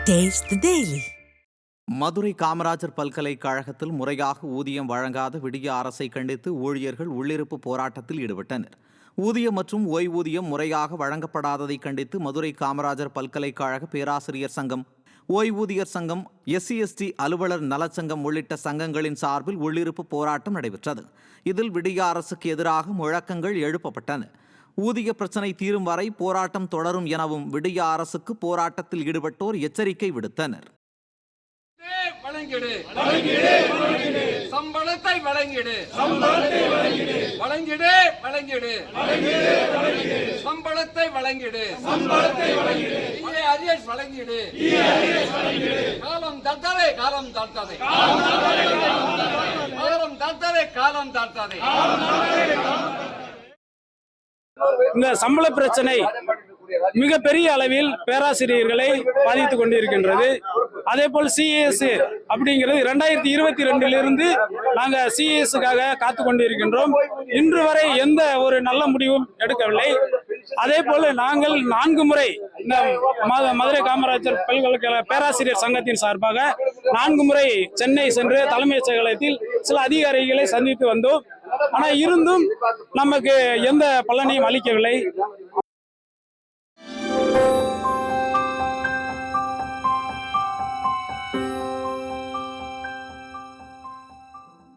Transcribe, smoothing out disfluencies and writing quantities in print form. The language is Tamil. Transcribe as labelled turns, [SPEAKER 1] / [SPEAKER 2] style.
[SPEAKER 1] Taste the Daily.
[SPEAKER 2] Madurai Kamarajar பல்கலைக்கழகத்தில் முறையாக ஊதியம் வழங்காத விடிய அரசை கண்டித்து ஊழியர்கள் உள்ளிருப்பு போராட்டத்தில் ஈடுபட்டனர். ஊதியம் மற்றும் ஓய்வூதியம் முறையாக வழங்கப்படாததை கண்டித்து மதுரை காமராஜர் பல்கலைக்கழக பேராசிரியர் சங்கம், ஓய்வூதியர் சங்கம், SC/ST அலுவலர் நலச்சங்கம் உள்ளிட்ட சங்கங்களின் சார்பில் உள்ளிருப்பு போராட்டம் நடைபெற்றது. இதில் விடிய அரசுக்கு எதிராக முழக்கங்கள் எழுப்பப்பட்டன. ஊதிய பிரச்சினை தீரும் வரை போராட்டம் தொடரும் எனவும் விடிய அரசுக்கு போராட்டத்தில் ஈடுபட்டோர் எச்சரிக்கை விடுத்தனர்.
[SPEAKER 3] சம்பளத்தை வழங்கிடு, வழங்கிடு, வழங்கிடு, சம்பளத்தை வழங்கிடு, அரியஸ் வழங்கிடு. காலம் தாழ்த்தாதே, காலம் தாழ்த்தாதே, காலம் தாழ்த்தாதே, காலம் தாழ்த்தாதே.
[SPEAKER 4] இந்த சம்பள பிரச்சனை மிகப்பெரிய அளவில் பேராசிரியர்களை பாதித்துக் கொண்டிருக்கின்றது. அதே போல் CAS அப்படிங்கிறது 2022 நாங்க CASக்காக காத்து கொண்டிருக்கின்றோம். இன்று வரை எந்த ஒரு நல்ல முடிவும் எடுக்கவில்லை. அதே போல நாங்கள் 4 முறை இந்த மதுரை காமராஜர் பல்கலைக்கழக பேராசிரியர் சங்கத்தின் சார்பாக 4 முறை சென்னை சென்று தலைமைச் செயலகத்தில் சில அதிகாரிகளை சந்தித்து வந்தோம். ஆனா இருந்தும் நமக்கு எந்த பலனையும் அளிக்கவில்லை.